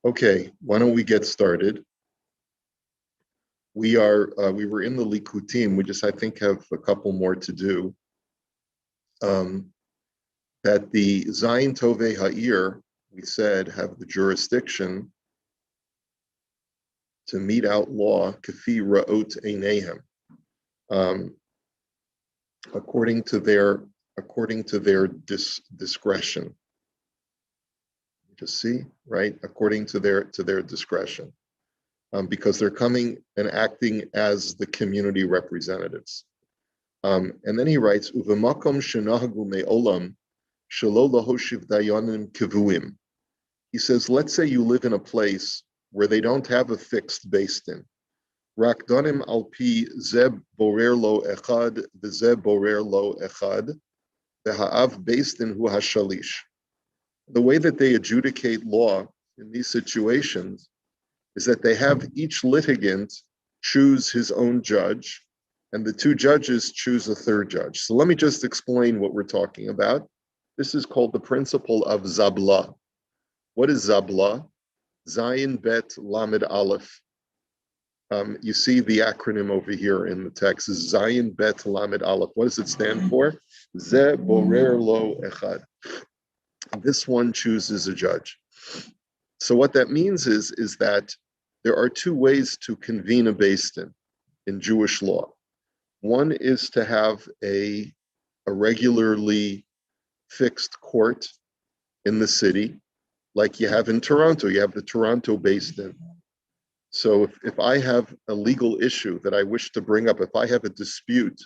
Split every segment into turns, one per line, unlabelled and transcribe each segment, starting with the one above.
Okay, why don't we get started? We were in the Likutim. We just, I think, have a couple more to do. That the Zayin Tovei Ha'ir, we said, have the jurisdiction to mete out law kafi ra'ot einehem, according to their discretion. Just see, right? According to their discretion. Because they're coming and acting as the community representatives. And then he writes, "Uvemakom shenahagu me'olam shelo lahoshiv dayanim kivuim." He says, let's say you live in a place where they don't have a fixed beis din. Rak danim al pi zeb borer lo echad v'zeb borer lo echad v'ha'av beis din hu hashalish. The way that they adjudicate law in these situations is that they have each litigant choose his own judge, and the two judges choose a third judge. So let me just explain what we're talking about. This is called the principle of Zabla. What is Zabla? Zayin Bet Lamed Aleph. You see the acronym over here in the text is Zayin Bet Lamed Aleph. What does it stand for? Ze Borer Lo Echad. This one chooses a judge. So what that means is that there are two ways to convene a beis din in Jewish law. One is to have a regularly fixed court in the city, like you have in Toronto. You have the Toronto beis din. So if I have a legal issue that I wish to bring up, if I have a dispute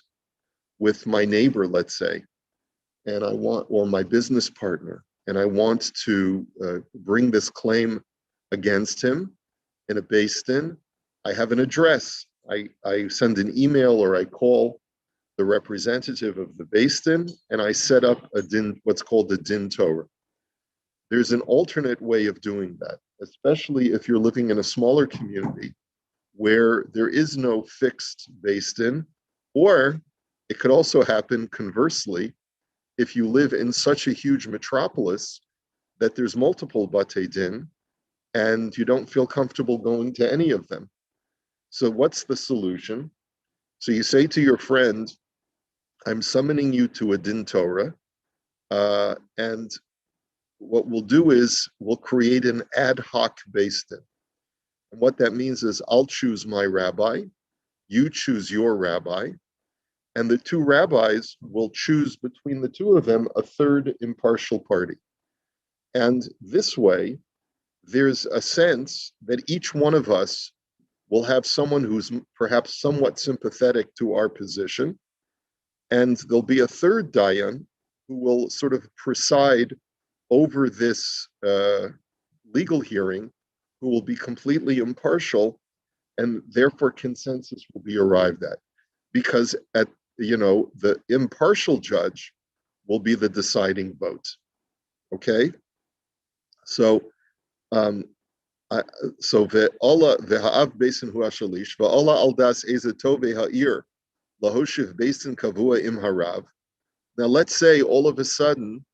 with my neighbor, let's say, and I want, or my business partner, and I want to bring this claim against him in a beis din, I have an address. I send an email or I call the representative of the beis din, and I set up a din, what's called a din Torah. There's an alternate way of doing that, especially if you're living in a smaller community where there is no fixed beis din, or it could also happen conversely, if you live in such a huge metropolis that there's multiple batei din and you don't feel comfortable going to any of them. So what's the solution? So you say to your friend, I'm summoning you to a din Torah, and what we'll do is we'll create an ad hoc beis din. And what that means is I'll choose my rabbi, you choose your rabbi, and the two rabbis will choose between the two of them a third impartial party. And this way, there's a sense that each one of us will have someone who's perhaps somewhat sympathetic to our position, and there'll be a third dayan who will sort of preside over this legal hearing, who will be completely impartial, and therefore consensus will be arrived at. Because the impartial judge will be the deciding vote. Okay? So ve'ala ve'ha'av beis din hu hashalish ve'ala al das eze tovei ha'ir lahoshiv beis din kavua im harav. Now let's say all of a sudden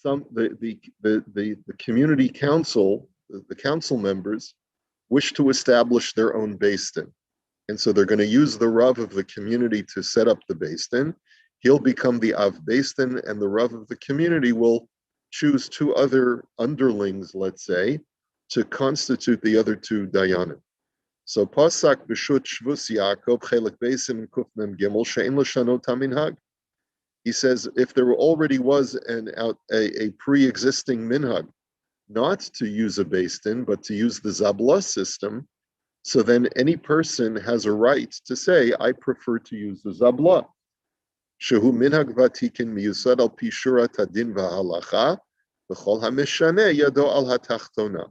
the community council, the council members, wish to establish their own beis din. And so they're going to use the Rav of the community to set up the beis din. He'll become the Av beis din, and the Rav of the community will choose two other underlings, let's say, to constitute the other two dayanim. So Pasak b'shut shvus Yaakov chelik beis din kuf mem gimel she'en l'shanot haminhag. He says if there already was a pre-existing minhag not to use a beis din, but to use the Zabla system, so then any person has a right to say, I prefer to use the Zabla. Shehu minhag vatikin miyusad al pi shurat hadin v'halacha v'chol hameshaneh yado al hatachtona.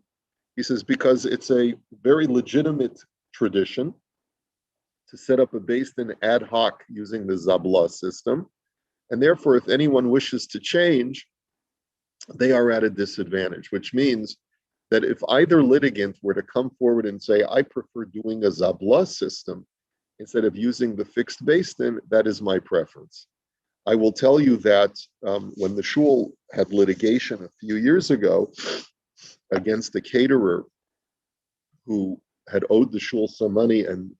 He says, because it's a very legitimate tradition to set up a beis din ad hoc using the Zabla system. And therefore, if anyone wishes to change, they are at a disadvantage, which means that if either litigant were to come forward and say, I prefer doing a Zabla system instead of using the fixed beis din, that is my preference. I will tell you that when the shul had litigation a few years ago against a caterer who had owed the shul some money and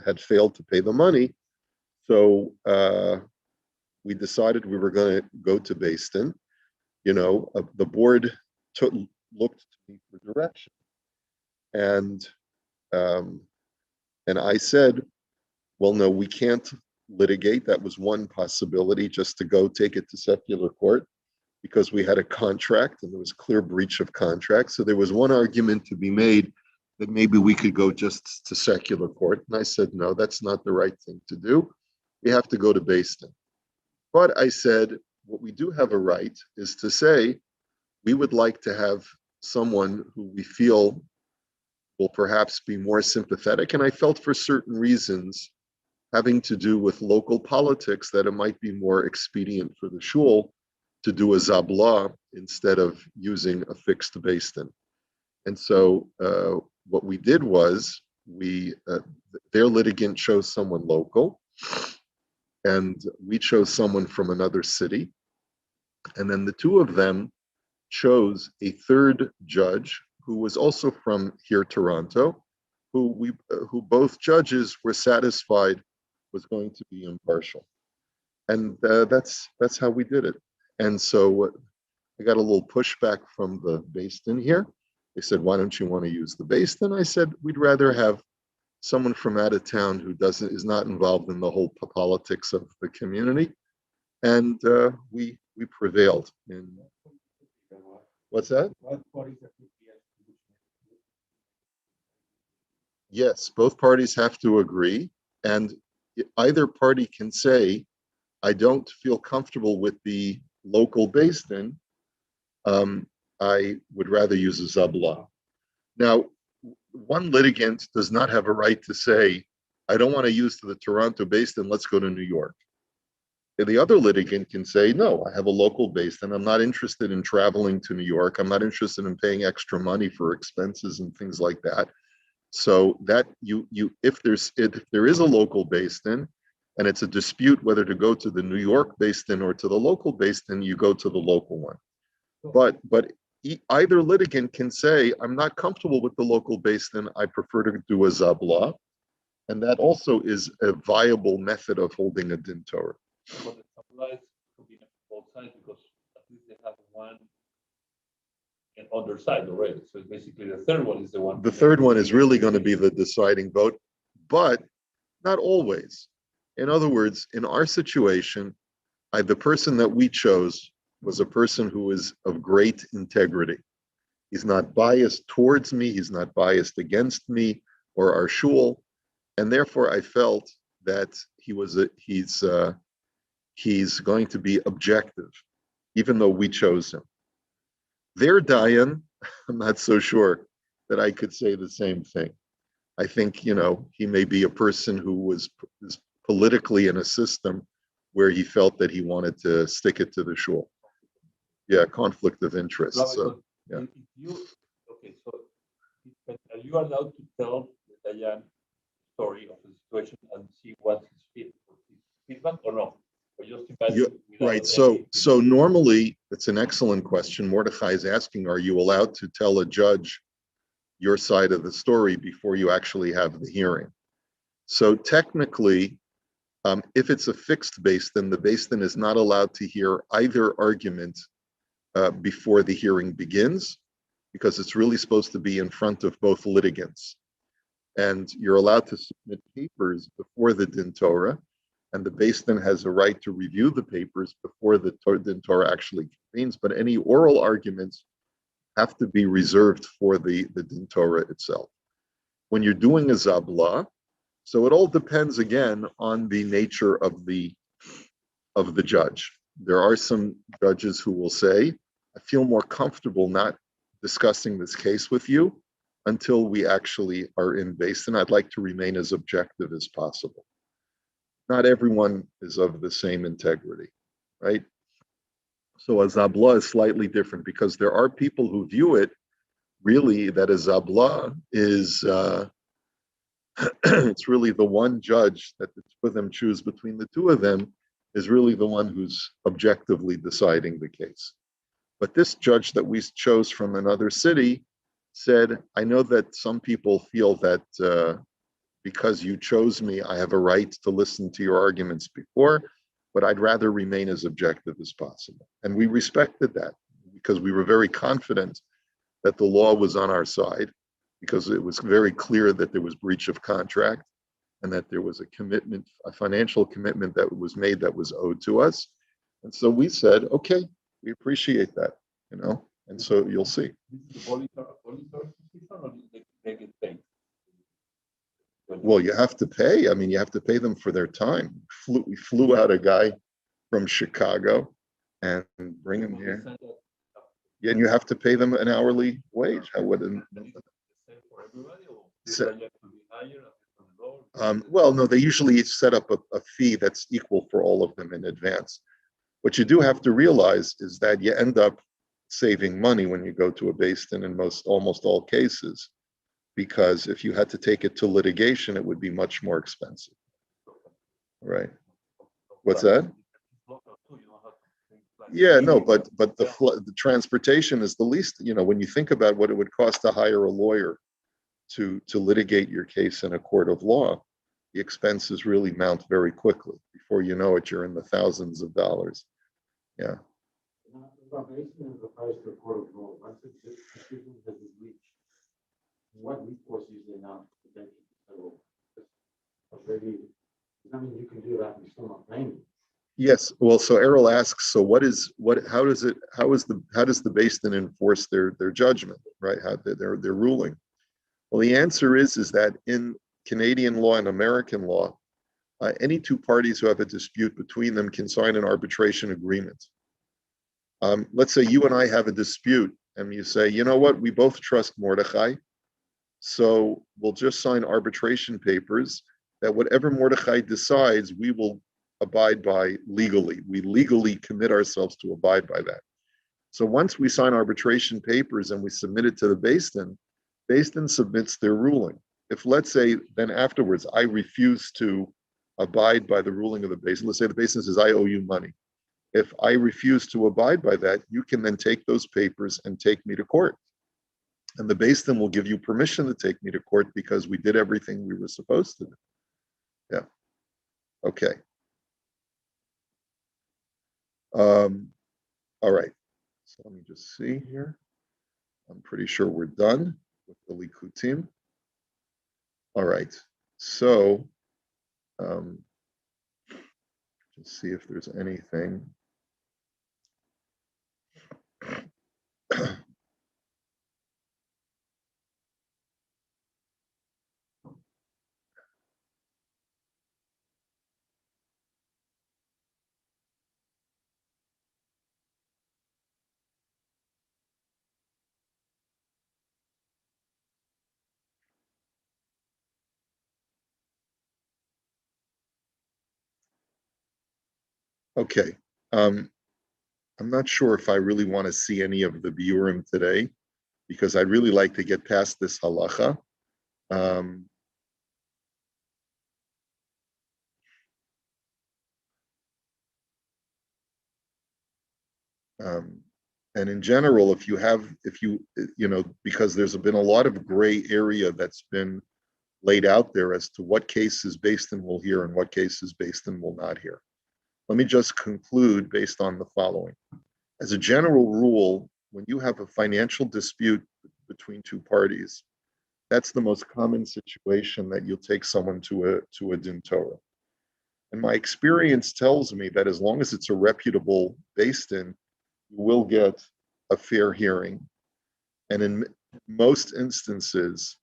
had failed to pay the money. So we decided we were going to go to Beis Din. The board looked to me for direction, and I said, well, no, we can't litigate. That was one possibility, just to go take it to secular court, because we had a contract and there was clear breach of contract. So there was one argument to be made that maybe we could go just to secular court. And I said, no, that's not the right thing to do. We have to go to Beis Din. But I said, what we do have a right is to say, we would like to have someone who we feel will perhaps be more sympathetic. And I felt for certain reasons having to do with local politics that it might be more expedient for the shul to do a zabla instead of using a fixed Beis Din. And so what we did was their litigant chose someone local, and we chose someone from another city. And then the two of them chose a third judge who was also from here, Toronto, who both judges were satisfied was going to be impartial. And that's how we did it. And so I got a little pushback from the Beis Din here. They said, why don't you want to use the Beis Din? I said, we'd rather have someone from out of town who is not involved in the whole politics of the community. And we prevailed. What's that? Yes, both parties have to agree. And either party can say, I don't feel comfortable with the local Beis Din. I would rather use a zabla. Now, one litigant does not have a right to say, I don't want to use the Toronto Beis Din, let's go to New York. And the other litigant can say, no, I have a local Beis Din. I'm not interested in traveling to New York. I'm not interested in paying extra money for expenses and things like that. So that if there is a local Beis Din, and it's a dispute whether to go to the New York Beis Din or to the local Beis Din, you go to the local one. But either litigant can say, I'm not comfortable with the local Beis Din, I prefer to do a zabla. And that also is a viable method of holding a din Torah.
But the zabla could be both sides, because at least they have one on their side already. So basically the third one is the one.
The third one is really going to be the deciding vote, but not always. In other words, in our situation, the person that we chose was a person who is of great integrity. He's not biased towards me. He's not biased against me or our shul. And therefore, I felt that he's going to be objective, even though we chose him. Their Dayan, I'm not so sure that I could say the same thing. I think, he may be a person who is politically in a system where he felt that he wanted to stick it to the shul. Yeah, conflict of interest. So, yeah.
So are you allowed to tell the Dayan story of the situation and see what his feedback or no? Or just
right. So normally, it's an excellent question. Mordechai is asking, are you allowed to tell a judge your side of the story before you actually have the hearing? So technically, if it's a fixed Beis Din, the Beis Din is not allowed to hear either argument before the hearing begins, because it's really supposed to be in front of both litigants. And you're allowed to submit papers before the din Torah, and the Beis Din has a right to review the papers before the din Torah actually convenes, but any oral arguments have to be reserved for the din Torah itself. When you're doing a zabla, so it all depends again on the nature of the judge. There are some judges who will say, I feel more comfortable not discussing this case with you until we actually are in Beis Din. I'd like to remain as objective as possible. Not everyone is of the same integrity, right? So a zabla is slightly different, because there are people who view it really that a zabla is it's really the one judge that the two of them choose between the two of them is really the one who's objectively deciding the case. But this judge that we chose from another city said, I know that some people feel that because you chose me, I have a right to listen to your arguments before, but I'd rather remain as objective as possible. And we respected that because we were very confident that the law was on our side, because it was very clear that there was breach of contract and that there was a commitment, a financial commitment that was made that was owed to us. And so we said, okay, we appreciate that, and so you'll see.
This is a voluntary position, or they get paid?
Well, you have to pay. I mean, you have to pay them for their time. We flew out a guy from Chicago and bring him here. Yeah, and you have to pay them an hourly wage. I wouldn't.
For everybody, or
well, no, they usually set up a fee that's equal for all of them in advance. What you do have to realize is that you end up saving money when you go to a Beis Din in almost all cases, because if you had to take it to litigation, it would be much more expensive. Right? What's that? Yeah, no, but the transportation is the least. When you think about what it would cost to hire a lawyer to litigate your case in a court of law, the expenses really mount very quickly. Before you know it, you're in the thousands of dollars. Yeah.
As opposed to a court of law, once a decision has been reached, what recourse is there now to prevent it? Already, I mean, you can do that and still not paying.
Yes. Well, so Errol asks, so how does the Beis Din enforce their judgment, right? How their ruling? Well, the answer is that in Canadian law and American law, any two parties who have a dispute between them can sign an arbitration agreement. Let's say you and I have a dispute, and you say, you know what, we both trust Mordechai, so we'll just sign arbitration papers that whatever Mordechai decides, we will abide by legally. We legally commit ourselves to abide by that. So once we sign arbitration papers and we submit it to the Beis Din submits their ruling. If, let's say, then afterwards I refuse to abide by the ruling of the Beis Din, let's say the Beis Din says I owe you money. If I refuse to abide by that, you can then take those papers and take me to court. And the Beis Din will give you permission to take me to court because we did everything we were supposed to do. Yeah. Okay. All right. So let me just see here. I'm pretty sure we're done with the Likutim. All right. So just see if there's anything. Okay. I'm not sure if I really want to see any of the biurim today, because I'd really like to get past this halacha. And in general, if you because there's been a lot of gray area that's been laid out there as to what cases Beis Din will hear and what cases Beis Din will not hear. Let me just conclude based on the following. As a general rule, when you have a financial dispute between two parties, that's the most common situation that you'll take someone to a din Torah. And my experience tells me that as long as it's a reputable Beis Din, you will get a fair hearing. And in most instances,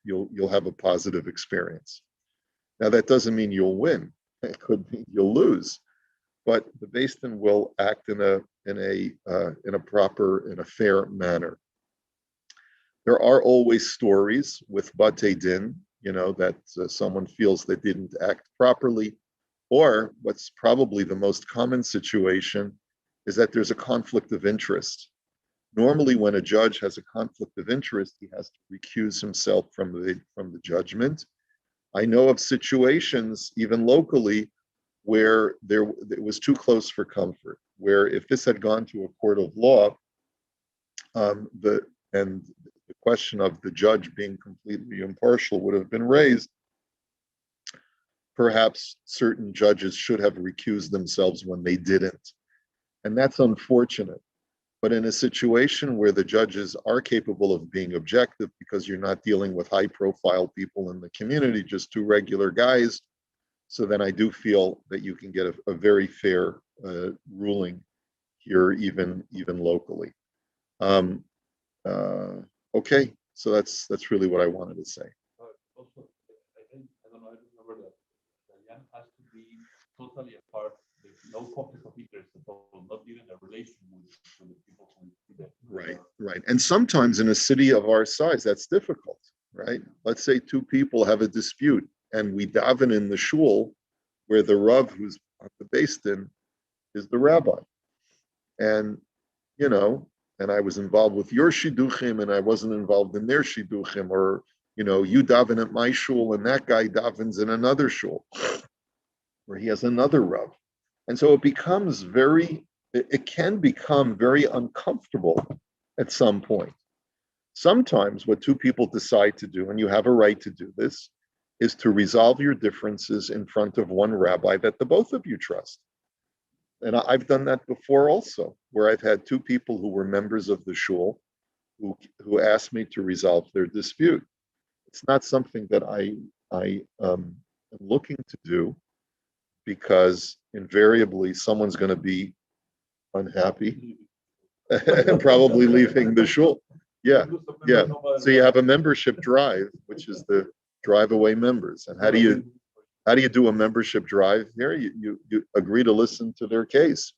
you'll have a positive experience. Now that doesn't mean you'll win. It could mean you'll lose. But the Beis Din will act in a proper, in a fair manner. There are always stories with Batei Din, that someone feels they didn't act properly, or what's probably the most common situation is that there's a conflict of interest. Normally, when a judge has a conflict of interest, he has to recuse himself from the judgment. I know of situations, even locally, where it was too close for comfort, where if this had gone to a court of law, and the question of the judge being completely impartial would have been raised, perhaps certain judges should have recused themselves when they didn't. And that's unfortunate. But in a situation where the judges are capable of being objective because you're not dealing with high profile people in the community, just two regular guys, so then I do feel that you can get a very fair ruling here, even locally. Okay, so that's really what I wanted to say.
Also, I don't know, I remember that the young has to be totally apart, with no conflict of interest at all, not even a relation with the people who see them.
Right. And sometimes in a city of our size, that's difficult, right? Let's say two people have a dispute and we daven in the shul where the Rav who's on the Beis Din is the rabbi. And, and I was involved with your shidduchim and I wasn't involved in their shidduchim, or, you daven at my shul and that guy davens in another shul where he has another Rav. And so it can become very uncomfortable at some point. Sometimes what two people decide to do, and you have a right to do this, is to resolve your differences in front of one rabbi that the both of you trust. And I've done that before also, where I've had two people who were members of the shul who asked me to resolve their dispute. It's not something that I am looking to do, because invariably someone's going to be unhappy and probably leaving the shul. Yeah. So you have a membership drive, which is the drive away members. And how do you do a membership drive here? You agree to listen to their case,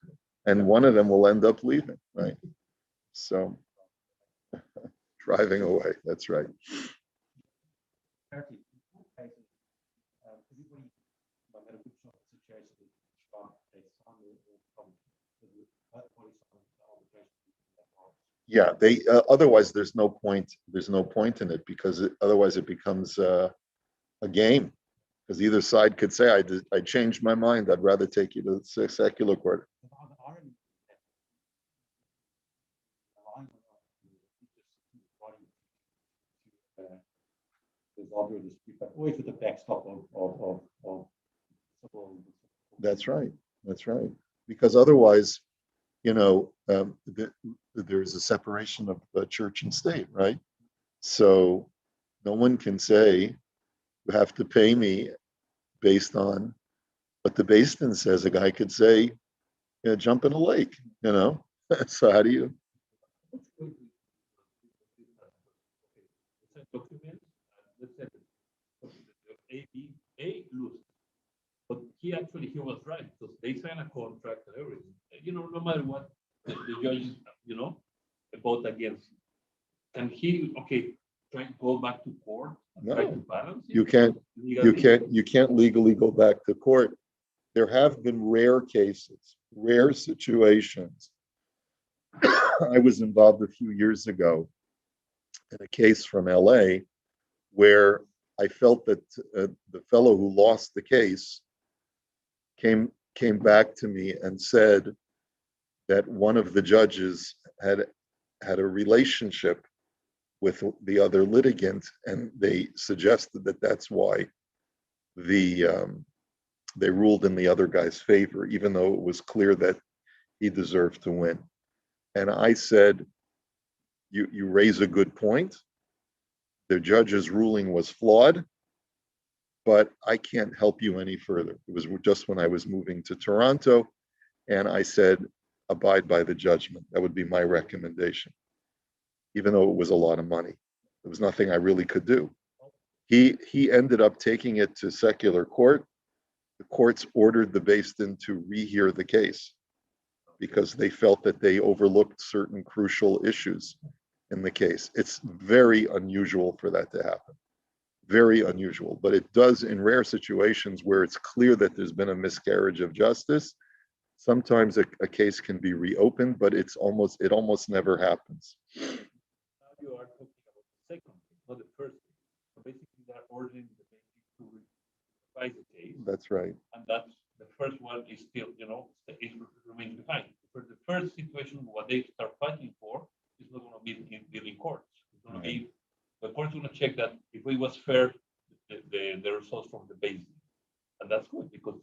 and one of them will end up leaving, right? So driving away. That's right. Yeah, they otherwise there's no point in it, because otherwise it becomes a game, because either side could say I changed my mind, I'd rather take you to the secular court.
Always with the backstop of
That's right, because otherwise, there's a separation of the church and state, right? So no one can say you have to pay me based on what the Beis Din says. A guy could say, jump in a lake, So how do you?
Lose. But he was right, because they signed a contract and everything. No matter what the judges, vote against. Can he, try to go back to court and try to balance it?
You can't legally go back to court. There have been rare cases, rare situations. I was involved a few years ago in a case from LA where I felt that the fellow who lost the case came back to me and said that one of the judges had a relationship with the other litigant, and they suggested that that's why they ruled in the other guy's favor, even though it was clear that he deserved to win. And I said, you raise a good point. The judge's ruling was flawed, but I can't help you any further. It was just when I was moving to Toronto, and I said, abide by the judgment. That would be my recommendation. Even though it was a lot of money, there was nothing I really could do. He ended up taking it to secular court. The courts ordered the Beis Din to rehear the case because they felt that they overlooked certain crucial issues in the case. It's very unusual for that to happen. Very unusual, but it does in rare situations where it's clear that there's been a miscarriage of justice. Sometimes a case can be reopened, but it almost never happens.
Now you are talking about the second case, not the first case. So basically, they're ordering the Beis Din to revise the case.
That's right.
And that's the first one is still, it remains behind. For the first situation, what they start fighting for it's not going to be in courts. It's going to be the court's going to check that if it was fair, the results from the basis, and that's good because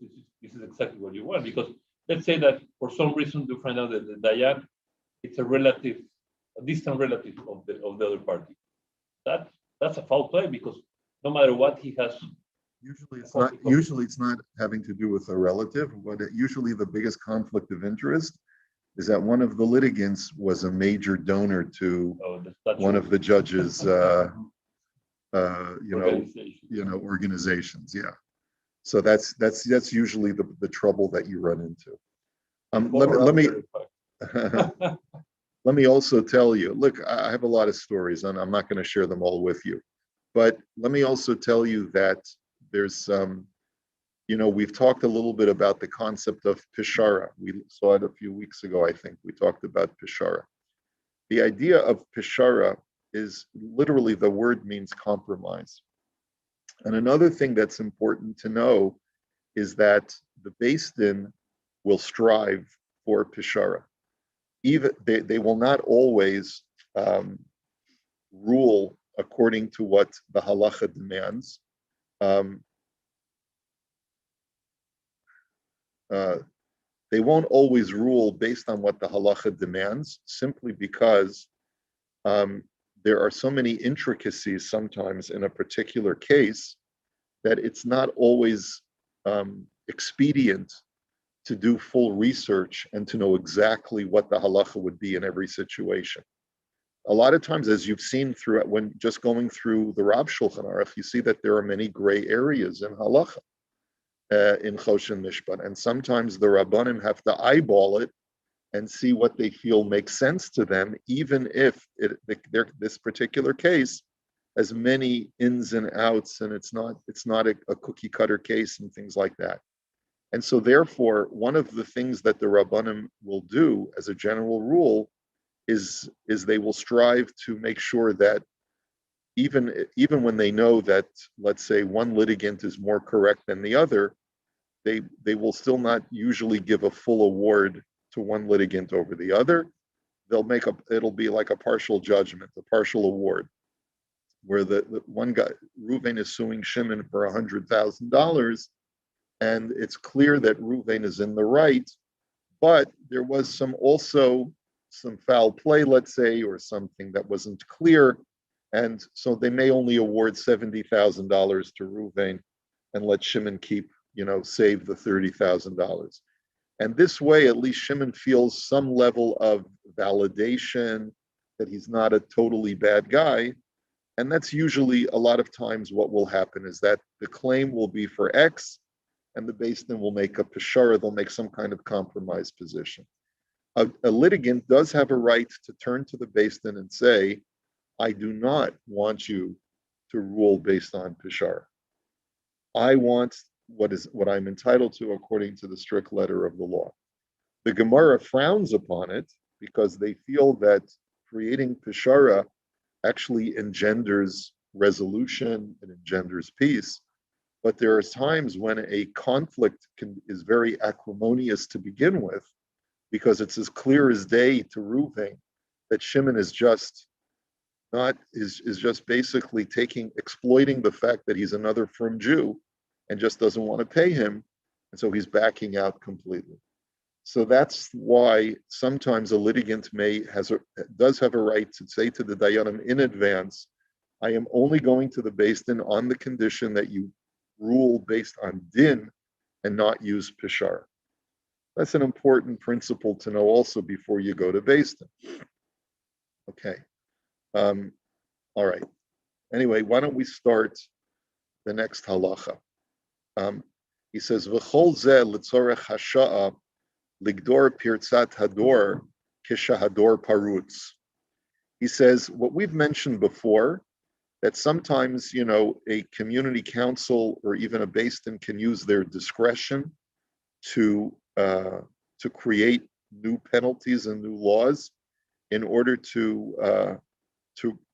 this is exactly what you want. Because let's say that for some reason you find out that the Dayan it's a distant relative of the other party. That's a foul play because no matter what he has.
Usually it's not having to do with a relative. Usually the biggest conflict of interest is that one of the litigants was a major donor to one of the judges, organizations. Yeah. So that's usually the trouble that you run into. Let me also tell you, look, I have a lot of stories and I'm not going to share them all with you, but let me also tell you that there's we've talked a little bit about the concept of pishara. We saw it a few weeks ago, I think. We talked about pishara. The idea of pishara is literally the word means compromise. And another thing that's important to know is that the Beis Din will strive for pishara. Even they will not always rule according to what the halacha demands. They won't always rule based on what the halacha demands, simply because there are so many intricacies sometimes in a particular case that it's not always expedient to do full research and to know exactly what the halacha would be in every situation. A lot of times, as you've seen throughout, when just going through the Rab Shulchan Aruch, you see that there are many gray areas in halacha, in Choshen Mishpat, and sometimes the Rabbanim have to eyeball it and see what they feel makes sense to them, even if this particular case has many ins and outs, and it's not a cookie cutter case and things like that. And so, therefore, one of the things that the Rabbanim will do, as a general rule, is they will strive to make sure that even when they know that, let's say, one litigant is more correct than the other, they will still not usually give a full award to one litigant over the other. It'll be like a partial judgment, a partial award, where the one guy, Reuven, is suing Shimon for $100,000, and it's clear that Reuven is in the right, but there was also some foul play, let's say, or something that wasn't clear, and so they may only award $70,000 to Reuven and let Shimon save the $30,000. And this way, at least Shimon feels some level of validation that he's not a totally bad guy. And that's usually a lot of times what will happen is that the claim will be for X, and the Beis Din will make a peshara, they'll make some kind of compromise position. A litigant does have a right to turn to the Beis Din and say, I do not want you to rule based on peshara. I want what I'm entitled to according to the strict letter of the law. The Gemara frowns upon it because they feel that creating peshara actually engenders resolution and engenders peace. But there are times when a conflict is very acrimonious to begin with, because it's as clear as day to Reuven that Shimon is just basically exploiting the fact that he's another firm Jew and just doesn't want to pay him, and so he's backing out completely. So that's why sometimes a litigant does have a right to say to the Dayanim in advance, I am only going to the Beis Din on the condition that you rule based on din and not use peshara. That's an important principle to know also before you go to Beis Din. Okay. All right. Anyway, why don't we start the next halacha? He says, "V'chol zeh l'tzorech hasha'a ligdor pirtzat hador kishahador parutz." He says what we've mentioned before, that sometimes a community council or even a Beis Din can use their discretion to create new penalties and new laws in order to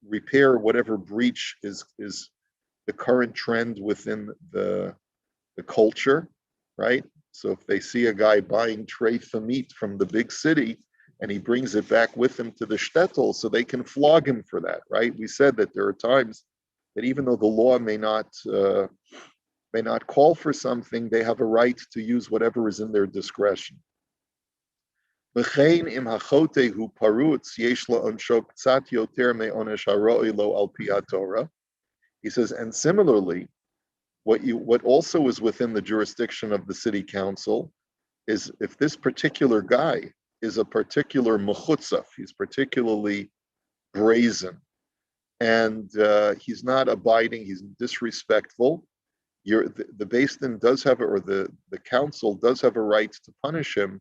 repair whatever breach is the current trend within the culture, right? So if they see a guy buying trefa meat from the big city and he brings it back with him to the shtetl so they can flog him for that, right? We said that there are times that even though the law may not call for something, they have a right to use whatever is in their discretion. He says, and similarly, what also is within the jurisdiction of the city council is if this particular guy is a particular mechutzaf, he's particularly brazen, and he's not abiding, he's disrespectful, the Beis Din does have, or the council does have a right to punish him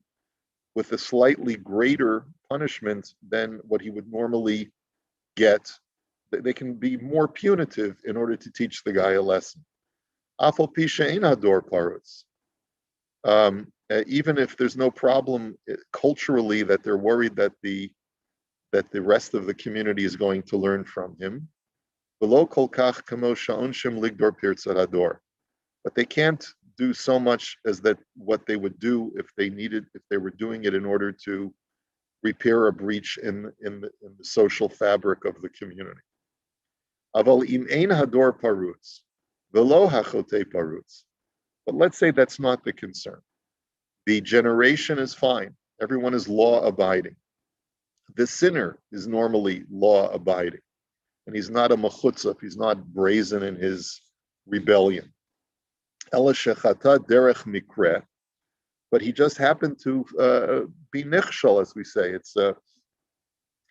with a slightly greater punishment than what he would normally get. They can be more punitive in order to teach the guy a lesson. Even if there's no problem culturally that they're worried that the rest of the community is going to learn from him. But they can't do so much as that what they would do if they were doing it in order to repair a breach in the social fabric of the community. But let's say that's not the concern. The generation is fine. Everyone is law abiding. The sinner is normally law abiding. And he's not a mechutzaf, he's not brazen in his rebellion. Ela shechata derech mikre, but he just happened to be nichshal, as we say.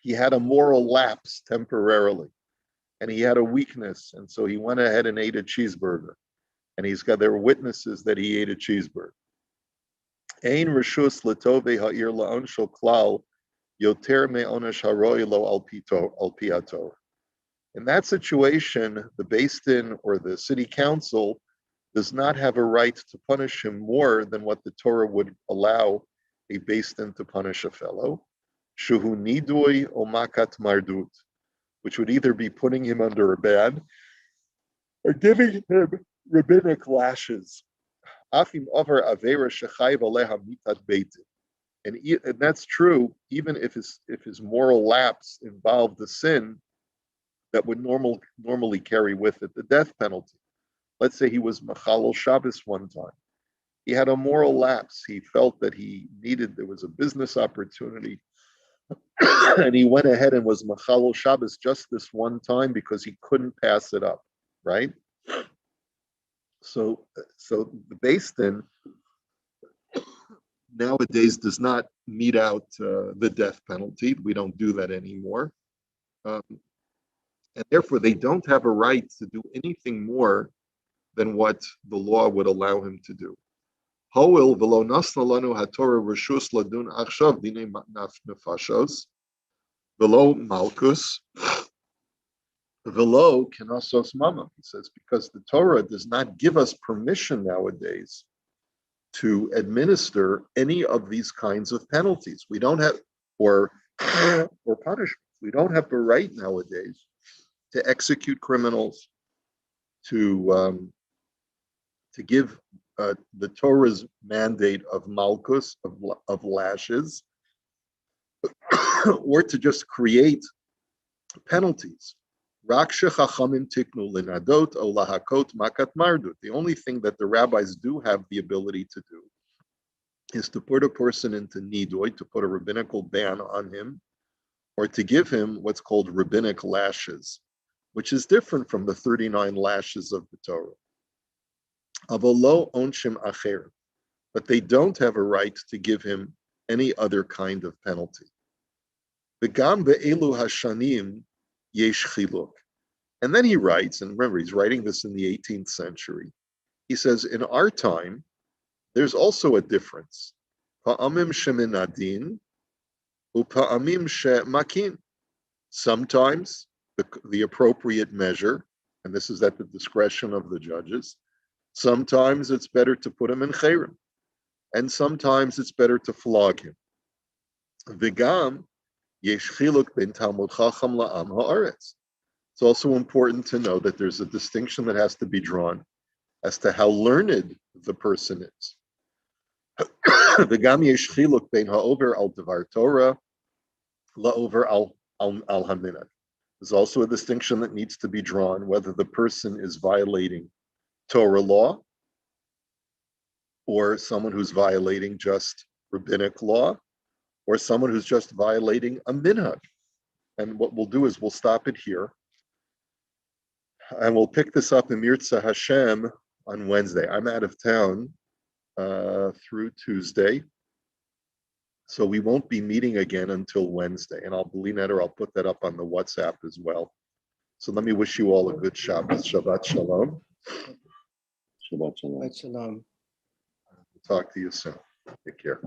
He had a moral lapse temporarily, and he had a weakness, and so he went ahead and ate a cheeseburger. And there were witnesses that he ate a cheeseburger. Ein reshus letove ha'ir la'onshel klal yoter me'onesh haroi lo al pi haTorah. In that situation, the Beis Din or the city council does not have a right to punish him more than what the Torah would allow a Beis Din to punish a fellow, shuhu nidui o makat mardut, which would either be putting him under a ban or giving him rabbinic lashes. Afim over avera shechayv aleha mitat beitin. And that's true even if his moral lapse involved the sin that would normally carry with it the death penalty. Let's say he was machalol Shabbos one time. He had a moral lapse. He felt that there was a business opportunity, and he went ahead and was machalol Shabbos just this one time because he couldn't pass it up, right? So the Beis Din nowadays does not mete out the death penalty. We don't do that anymore. And therefore, they don't have a right to do anything more than what the law would allow him to do. Ho'il v'lo nasna lanu haTorah reshus ladun achshav dinei nefashos v'lo malkus v'lo kenasos mama. He says, because the Torah does not give us permission nowadays to administer any of these kinds of penalties. We don't have, or punishments. We don't have the right nowadays to execute criminals, to give the Torah's mandate of malchus, of lashes, or to just create penalties. The only thing that the rabbis do have the ability to do is to put a person into nidoy, to put a rabbinical ban on him, or to give him what's called rabbinic lashes, which is different from the 39 lashes of the Torah. Avolo onshim acher, but they don't have a right to give him any other kind of penalty. V'gam be'elu hashanim yesh chiluk. And then he writes, and remember, he's writing this in the 18th century. He says, in our time, there's also a difference. Pa'amim sheminadin upa'amim shemakin. Sometimes the appropriate measure, and this is at the discretion of the judges, sometimes it's better to put him in chayrim, and sometimes it's better to flog him. V'gam yesh chiluk ben talmud chacham la'am ha'aretz. It's also important to know that there's a distinction that has to be drawn as to how learned the person is. V'gam yesh chiluk ben ha'over al devar Torah la'over al haminag. There's also a distinction that needs to be drawn whether the person is violating Torah law or someone who's violating just rabbinic law or someone who's just violating a minhag. And what we'll do is we'll stop it here and we'll pick this up in Mirza Hashem on Wednesday. I'm out of town through Tuesday, so we won't be meeting again until Wednesday. And I'll put that up on the WhatsApp as well. So let me wish you all a good Shabbos. Shabbat Shalom.
Shabbat shalom.
Shalom.
Talk to you soon. Take care.